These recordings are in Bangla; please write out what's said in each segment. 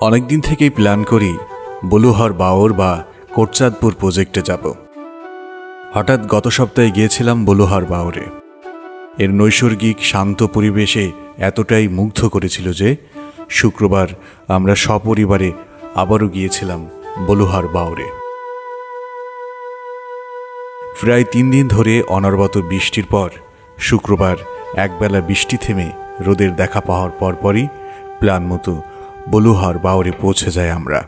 অনেকদিন থেকেই প্ল্যান করি বলুহর বাওর বা কোটচাঁদপুর প্রজেক্টে যাব। হঠাৎ গত সপ্তাহে গিয়েছিলাম বলুহর বাওরে। এর নৈসর্গিক শান্ত পরিবেশে এতটাই মুগ্ধ করেছিল যে শুক্রবার আমরা সপরিবারে আবারও গিয়েছিলাম বলুহর বাওরে। প্রায় 3 দিন ধরে অনবরত বৃষ্টির পর শুক্রবার একবেলা বৃষ্টি থেমে রোদের দেখা পাওয়ার পরপরই প্ল্যান মতো বলুহর বাওরে পৌঁছে যাই আমরা।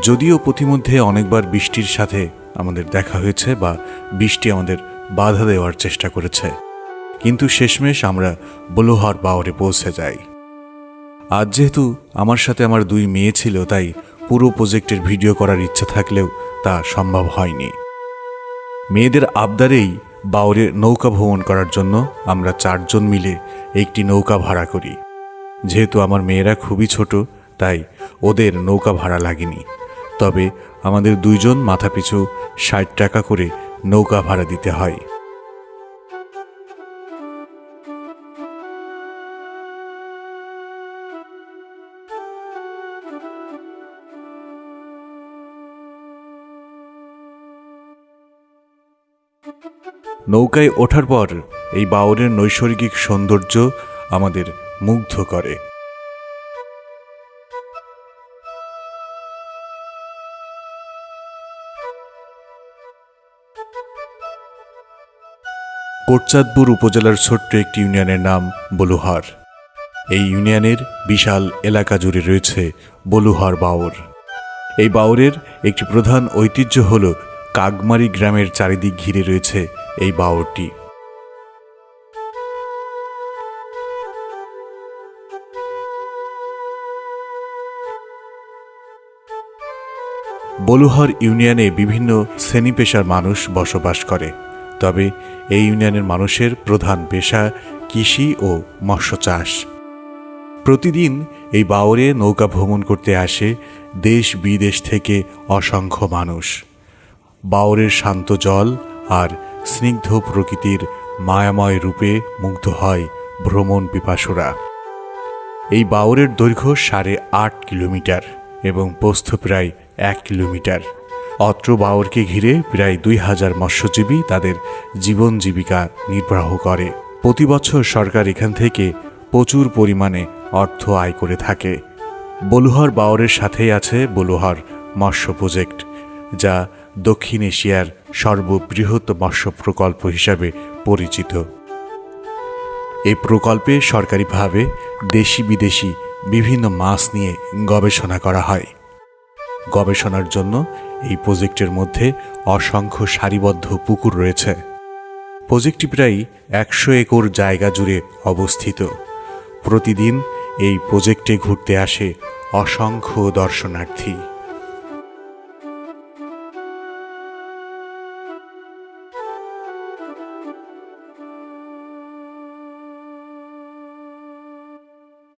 যদিও পথিমধ্যে অনেকবার বৃষ্টির সাথে আমাদের দেখা হয়েছে বা বৃষ্টি আমাদের বাধা দেওয়ার চেষ্টা করেছে, কিন্তু শেষমেশ আমরা বলুহর বাওরে পৌঁছে যাই। আজ যেহেতু আমার সাথে আমার 2 মেয়ে ছিল, তাই পুরো প্রজেক্টের ভিডিও করার ইচ্ছা থাকলেও তা সম্ভব হয়নি। মেয়েদের আবদারেই বাওরে নৌকা ভ্রমণ করার জন্য আমরা 4 জন মিলে একটি নৌকা ভাড়া করি। যেহেতু আমার মেয়েরা খুবই ছোট, তাই ওদের নৌকা ভাড়া লাগেনি। তবে আমাদের 2 জন মাথাপিছু 60 টাকা করে নৌকা ভাড়া দিতে হয়। নৌকায় ওঠার পর এই বাওরের নৈসর্গিক সৌন্দর্য আমাদের মুগ্ধ করে। কোটচাঁদপুর উপজেলার ছোট্ট একটি ইউনিয়নের নাম বলুহর। এই ইউনিয়নের বিশাল এলাকা জুড়ে রয়েছে বলুহর বাওর। এই বাওরের একটি প্রধান ঐতিহ্য হল কাগমারি গ্রামের চারিদিক ঘিরে রয়েছে এই বাওরটি। বলুহর ইউনিয়নে বিভিন্ন শ্রেণী পেশার মানুষ বসবাস করে। তবে এই ইউনিয়নের মানুষের প্রধান পেশা কৃষি ও মৎস্য চাষ। প্রতিদিন এই বাওরে নৌকা ভ্রমণ করতে আসে দেশ বিদেশ থেকে অসংখ্য মানুষ। বাওরের শান্ত জল আর স্নিগ্ধ প্রকৃতির মায়াময় রূপে মুগ্ধ হয় ভ্রমণ পিপাসুরা। এই বাওরের দৈর্ঘ্য 8.5 কিলোমিটার এবং প্রস্থ প্রায় 1 কিলোমিটার। অত্র বাওরকে ঘিরে প্রায় 2000 মৎস্যজীবী তাদের জীবন জীবিকা নির্বাহ করে। প্রতি বছর সরকার এখান থেকে প্রচুর পরিমাণে অর্থ আয় করে থাকে। বলুহর বাওরের সাথেই আছে বলুহর মৎস্য প্রজেক্ট, যা দক্ষিণ এশিয়ার সর্ববৃহৎ মৎস্য প্রকল্প হিসাবে পরিচিত। এই প্রকল্পে সরকারিভাবে দেশি বিদেশি বিভিন্ন মাছ নিয়ে গবেষণা করা হয়। গবেষণার জন্য এই প্রজেক্টের মধ্যে অসংখ্য সারিবদ্ধ পুকুর রয়েছে। প্রজেক্টটি প্রায় 100 একর জায়গা জুড়ে অবস্থিত। প্রতিদিন এই প্রজেক্টে ঘুরতে আসে অসংখ্য দর্শনার্থী।